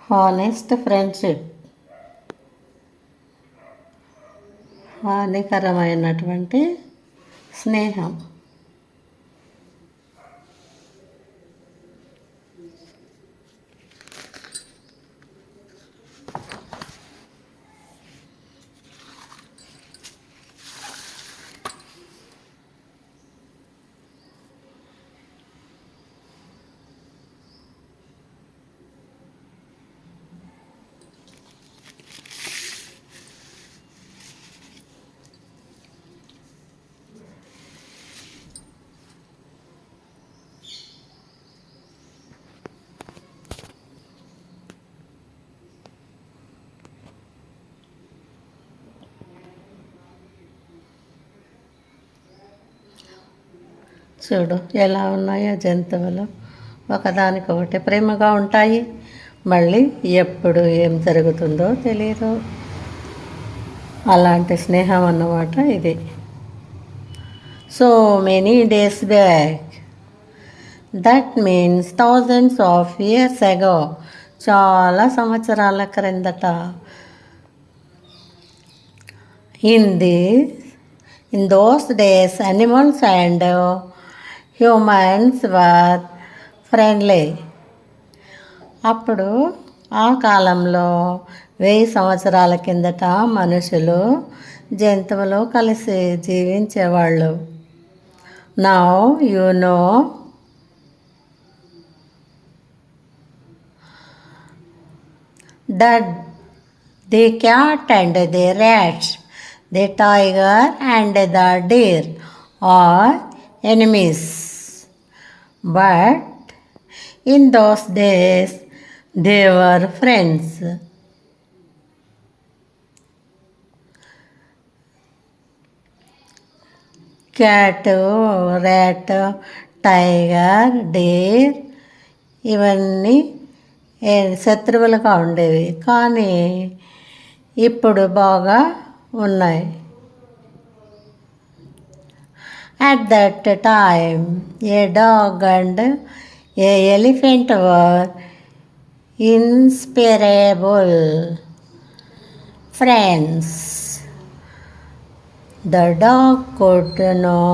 Honest friendship, హానికరమైనటువంటి స్నేహం. చూడు ఎలా ఉన్నాయో జంతువులు, ఒకదానికొకటి ప్రేమగా ఉంటాయి. మళ్ళీ ఎప్పుడు ఏం జరుగుతుందో తెలియదు. అలాంటి స్నేహం అన్నమాట ఇది. So many days back, that means thousands of years ago, చాలా సంవత్సరాల క్రిందట. In those days animals and humans were friendly. అప్పుడు ఆ కాలంలో 1000 సంవత్సరాల కిందట మనుషులు జంతువులు కలిసి జీవించేవాళ్ళు. Now you know that the cat and the rat, the tiger and the deer are enemies. But in those days they were friends. Cat, rat, tiger, dare ఇవన్నీ శత్రువులుగా ఉండేవి, కానీ ఇప్పుడు బాగా ఉన్నాయి. At that time, a dog and a elephant were inseparable friends. The dog could know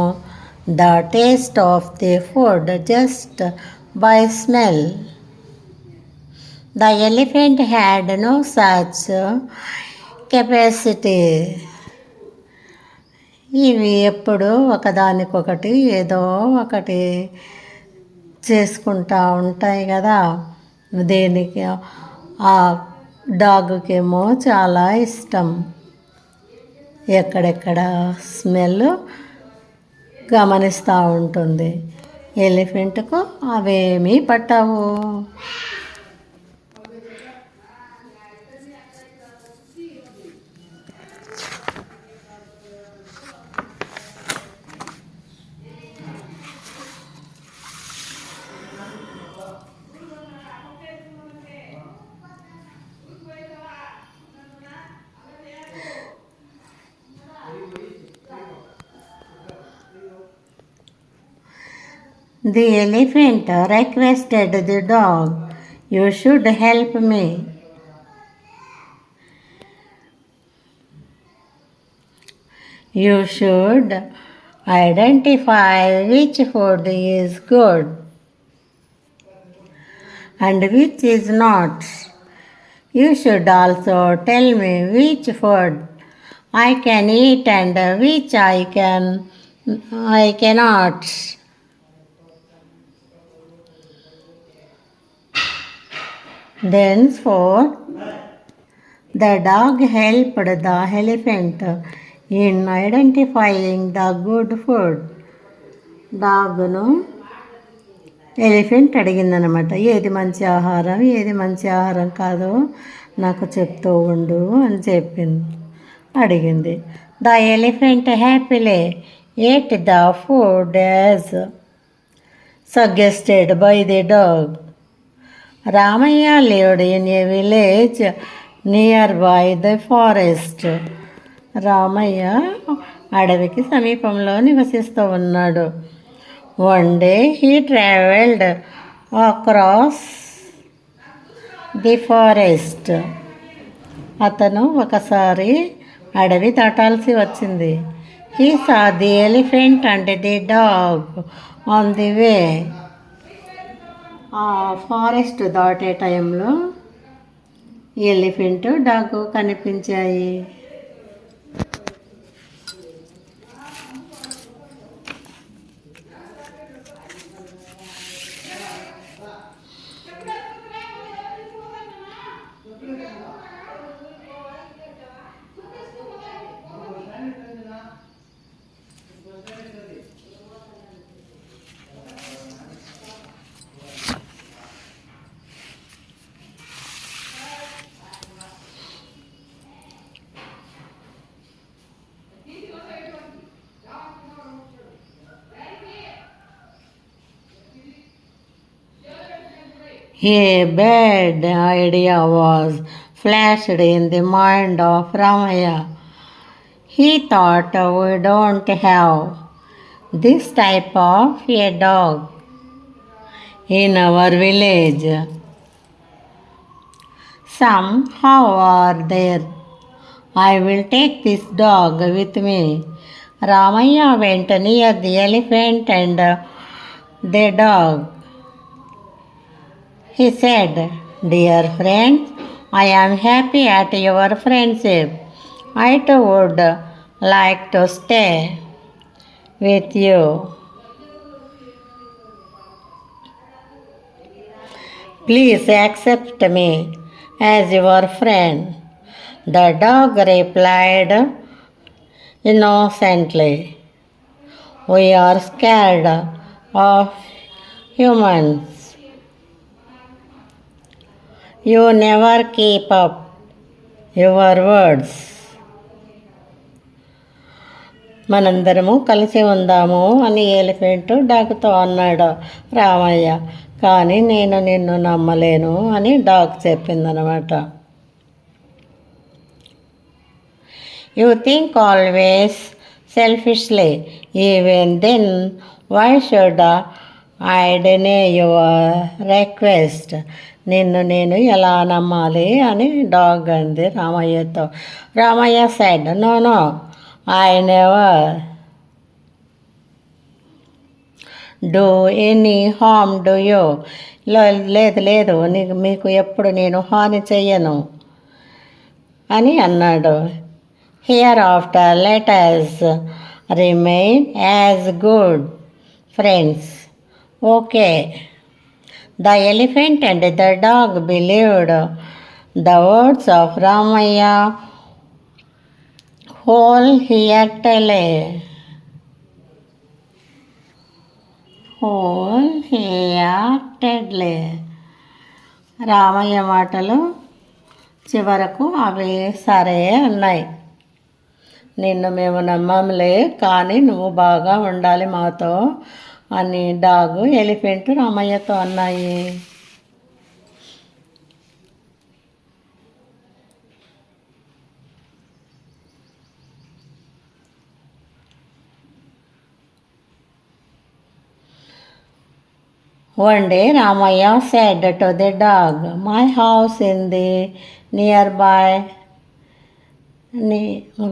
the taste of the food just by smell. The elephant had no such capacity. ఇవి ఎప్పుడు ఒకదానికొకటి ఏదో ఒకటి చేసుకుంటూ ఉంటాయి కదా. దేనికి ఆ డాగ్కేమో చాలా ఇష్టం ఎక్కడెక్కడ స్మెల్ గమనిస్తూ ఉంటుంది. ఎలిఫెంట్కు అవేమీ పట్టవు. The elephant requested the dog, "You should help me." You should identify which food is good and which is not. You should also tell me which food I can eat and which I cannot. Thenceforth, the dog helped the elephant in identifying the good food. డాగ్ను elephant అడిగిందనమాట, ఏది మంచి ఆహారం ఏది మంచి ఆహారం కాదో నాకు చెప్తూ ఉండు అని అడిగింది. The elephant happily ate the food as suggested by the dog. Ramaya lived in a village nearby the forest. Ramayya అడవికి సమీపంలో నివసిస్తూ ఉన్నాడు. One day he traveled across the forest. అతను ఒకసారి అడవి దాటాల్సి వచ్చింది. He saw the elephant and the dog on the way. ఆ ఫారెస్ట్ దాటే టైంలో ఎలిఫెంట్ డాగ్ కనిపించాయి. A bad idea was flashed in the mind of Ramaya. He thought, we don't have this type of a dog in our village. Some how are there? I will take this dog with me. Ramaya went near the elephant and the dog. He said, dear friends, I am happy at your friendship. I too would like to stay with you. Please accept me as your friend. The dog replied innocently, we are scared of humans. You never keep up your words. మనందరము కలిసి ఉందాము అని elephant డాగ్తో అన్నాడు రామయ్య. కానీ నేను నిన్ను నమ్మలేను అని dog చెప్పిందనమాట. You think always selfishly, even then why should I deny your request. నిన్ను నేను ఎలా నమ్మాలి అని డాగ్ అంది రామయ్యతో. Ramayya said, no no, I never do any harm to you. లేదు లేదు, మీకు ఎప్పుడు నేను హాని చెయ్యను అని అన్నాడు. Hereafter let us remain as good friends. Okay. The elephant and the dog believed the words of Ramaya wholeheartedly. Ramayya మాటలు చివరకు అవి సరే అన్నాయి. నిన్ను మేము నమ్మంలే, కానీ నువ్వు బాగా ఉండాలి మాతో అని డాగు ఎలిఫెంట్ రామయ్యతో అన్నాయి. One day Ramaya said to the dog, my house in the nearby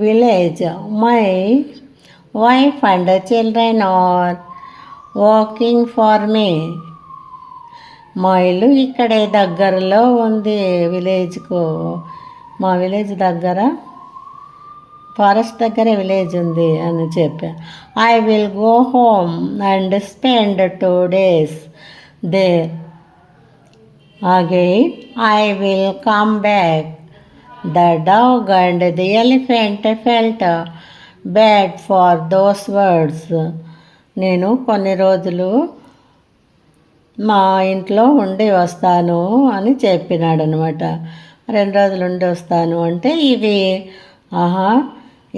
village, my wife and children are walking for me. మా ఇల్లు ఇక్కడే దగ్గరలో ఉంది విలేజ్కు. మా విలేజ్ దగ్గర ఫారెస్ట్ దగ్గరే విలేజ్ ఉంది అని చెప్పా. I will go home and spend 2 days there. Again I will come back. The dog and the elephant felt bad for those words. నేను కొన్ని రోజులు మా ఇంట్లో ఉండి వస్తాను అని చెప్పినాడు అనమాట. 2 రోజులు ఉండి వస్తాను అంటే ఇవి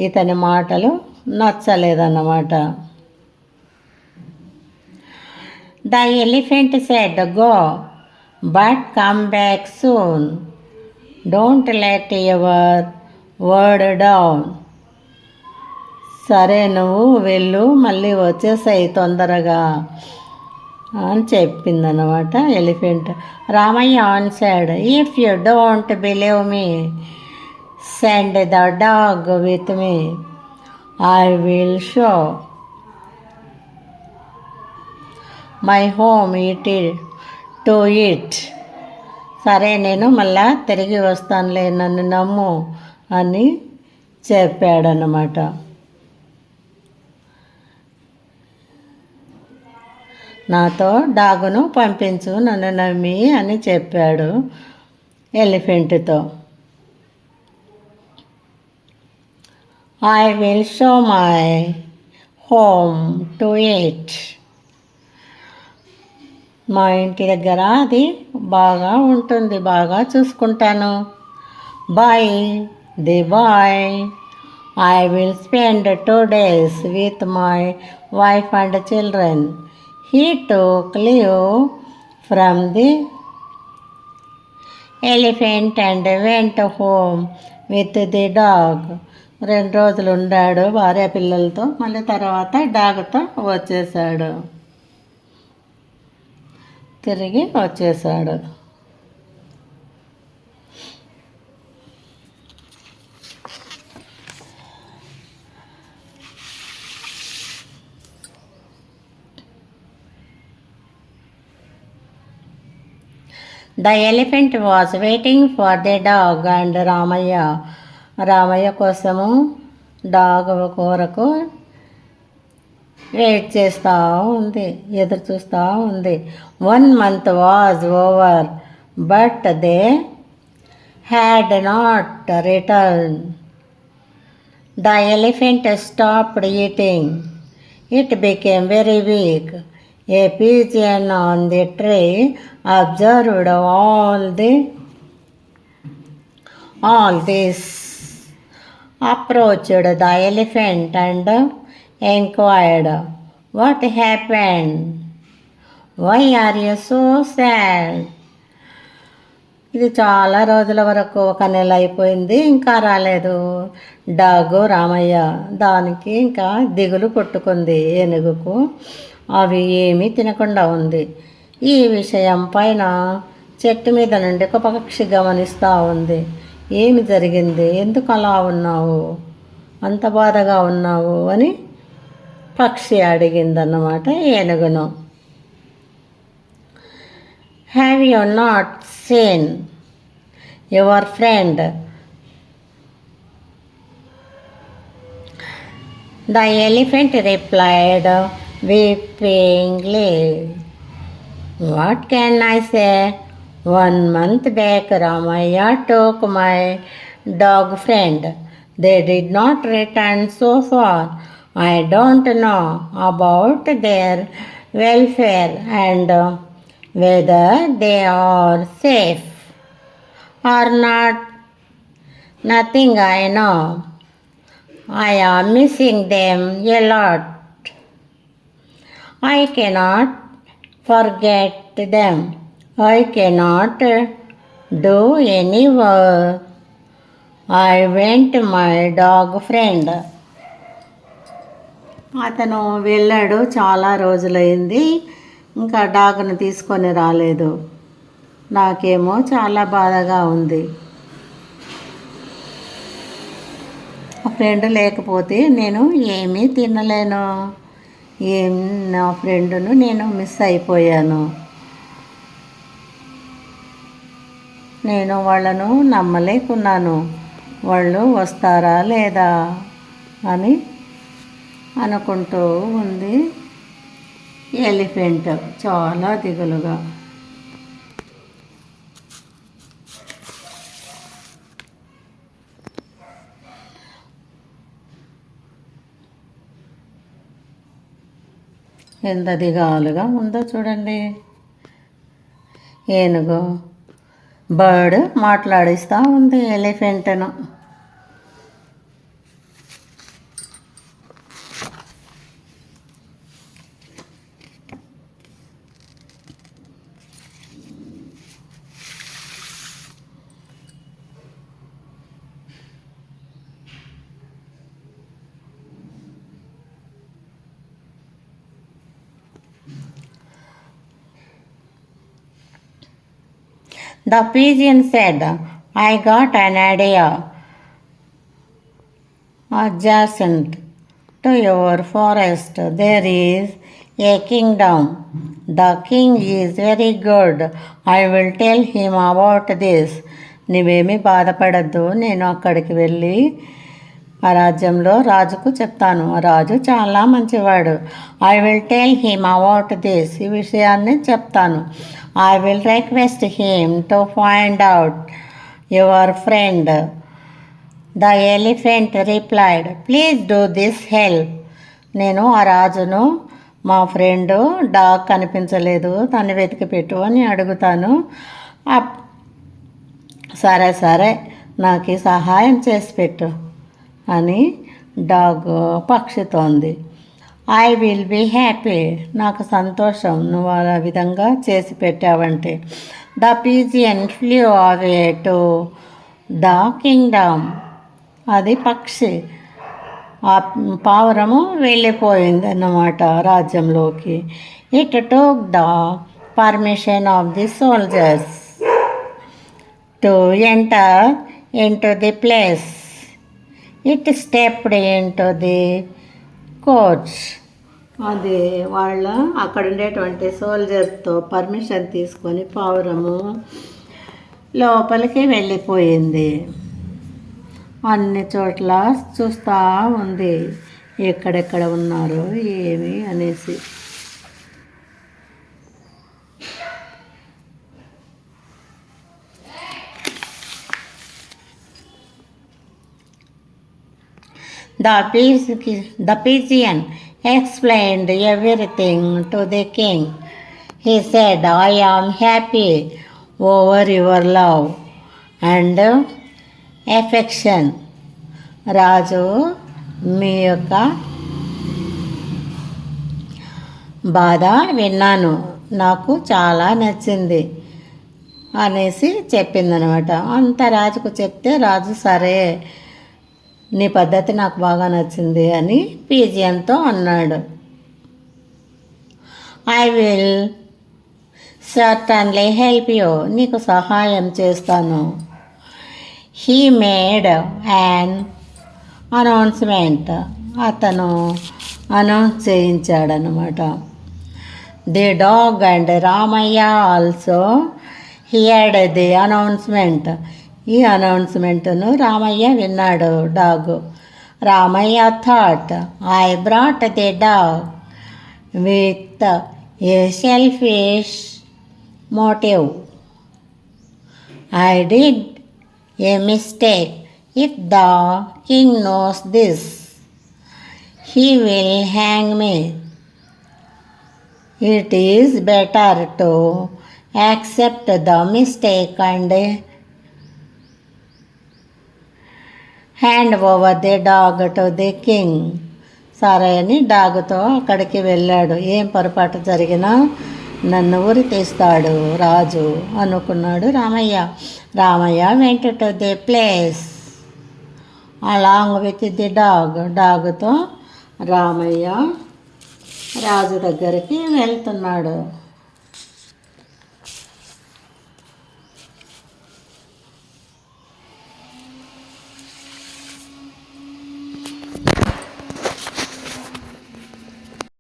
ఇతని మాటలు నచ్చలేదన్నమాట. The elephant said, go but come back soon. Don't let your word down. సరే నువ్వు వెళ్ళు, మళ్ళీ వచ్చేసాయి తొందరగా అని చెప్పిందనమాట elephant. Ramayya answered, if you don't believe me send the dog with me, I will show my home it to it. సరే, నేను మళ్ళా తిరిగి వస్తానులే, నన్ను నమ్ము అని చెప్పాడనమాట. నాతో డాగును పంపించు, నన్ను నమ్మి అని చెప్పాడు ఎలిఫెంట్తో. I will show my home to it. మా ఇంటి దగ్గర అది బాగా ఉంటుంది, బాగా చూసుకుంటాను. By the by, I will spend 2 days with my wife and children. He took leave from the elephant and went home with the dog. 2 రోజులు ఉండాడు భార్య పిల్లలతో, మళ్ళీ తర్వాత డాగ్తో వచ్చేసాడు, తిరిగి వచ్చేసాడు. The elephant was waiting for the dog and Ramayya కోసము డాగ్ కొరకు వెయిట్ చేస్తూ ఉంది, ఎదురు చూస్తూ ఉంది. 1 month was over but they had not return. The elephant stopped eating. It became very weak. A pigeon on the tree observed all this, approached the elephant and inquired, what happened? Why are you so sad? ఇది చాలా రోజుల వరకు, 1 నెల అయిపోయింది, ఇంకా రాలేదు డాగు రామయ్య. దానికి ఇంకా దిగులు కొట్టుకుంది ఏనుగుకు. అవి ఏమీ తినకుండా ఉంది. ఈ విషయం పైన చెట్టు మీద నుండి ఒక పక్షి గమనిస్తూ ఉంది. ఏమి జరిగింది, ఎందుకు అలా ఉన్నావు, అంత బాధగా ఉన్నావు అని పక్షి అడిగిందన్నమాట ఏనుగును. Have you not seen your friend? The elephant replied weepingly. What can I say? 1 month back, Ramaya took my dog friend. They did not return so far. I don't know about their welfare and whether they are safe or not. Nothing I know. I am missing them a lot. I cannot forget them. I cannot do any work. I went my dog friend. అతను వెళ్ళాడు, చాలా రోజులైంది, ఇంకా డాగ్ను తీసుకొని రాలేదు. నాకేమో చాలా బాధగా ఉంది. ఆ ఫ్రెండ్ లేకపోతే నేను ఏమీ తినలేను. నా ఫ్రెండ్ను నేను మిస్ అయిపోయాను. నేను వాళ్ళను నమ్మలేకున్నాను, వాళ్ళు వస్తారా లేదా అని అనుకుంటూ ఉంది ఎలిఫెంట్ చాలా దిగులుగా. ఎంత దిగాలుగా ఉందో చూడండి. ఏనుగు బర్డ్ మాట్లాడిస్తూ ఉంది ఎలిఫెంట్ను. The pigeon said, I got an idea. Adjacent to your forest there is a kingdom. The king is very good. I will tell him about this. నీవేమీ బాధపడద్దు, నేను అక్కడికి వెళ్ళి ఆ రాజ్యంలో రాజుకు చెప్తాను. ఆ రాజు చాలా మంచివాడు. I will tell him about this. ఈ విషయాన్ని చెప్తాను. I will request him to find out your friend. The elephant replied, please do this help. నేను ఆ రాజును మా ఫ్రెండు డాగ్ కనిపించలేదు, తను వెతికి పెట్టు అని అడుగుతాను. సరే సరే, నాకు సహాయం చేసి పెట్టు అని డాగ్ పక్షితోంది. I will be happy. నాకు సంతోషం నువ్వు ఆ విధంగా చేసి పెట్టావంటే. The pigeon flew away to the kingdom. అది పక్షి. ఆ పావురము వెళ్ళిపోయింది అన్నమాట రాజ్యంలోకి. It took the permission of the soldiers to enter into the place. It stepped into the coach. అది వాళ్ళ అక్కడ ఉండేటువంటి సోల్జర్తో పర్మిషన్ తీసుకొని పావురము లోపలికి వెళ్ళిపోయింది. అన్ని చోట్ల చూస్తూ ఉంది ఎక్కడెక్కడ ఉన్నారు ఏమి అనేసి. The pigeon explained everything to the king. He said, I am happy over your love and affection. రాజు మీ యొక్క బాధ విన్నాను, నాకు చాలా నచ్చింది అనేసి చెప్పిందనమాట. అంత రాజుకు చెప్తే రాజు సరే నీ పద్ధతి నాకు బాగా నచ్చింది అని పీజియన్తో అన్నాడు. I will certainly help you. నీకు సహాయం చేస్తాను. He made an announcement. అతను అనౌన్స్ చేయించాడనమాట. The dog and Ramayya also heard the announcement. ఈ అనౌన్స్మెంట్ను రామయ్య విన్నాడు, dog. Ramayya thought, I brought the dog with a selfish motive. I did a mistake. If the king knows this he will hang me. It is better to accept the mistake and hand over the dog to the king. సరే అని డాగ్తో అక్కడికి వెళ్ళాడు. ఏం పొరపాటు జరిగినా నన్ను ఉరి తీస్తాడు రాజు అనుకున్నాడు Ramayya. Ramayya went to the place along with the dog. డాగ్తో రామయ్య రాజు దగ్గరికి వెళ్తున్నాడు.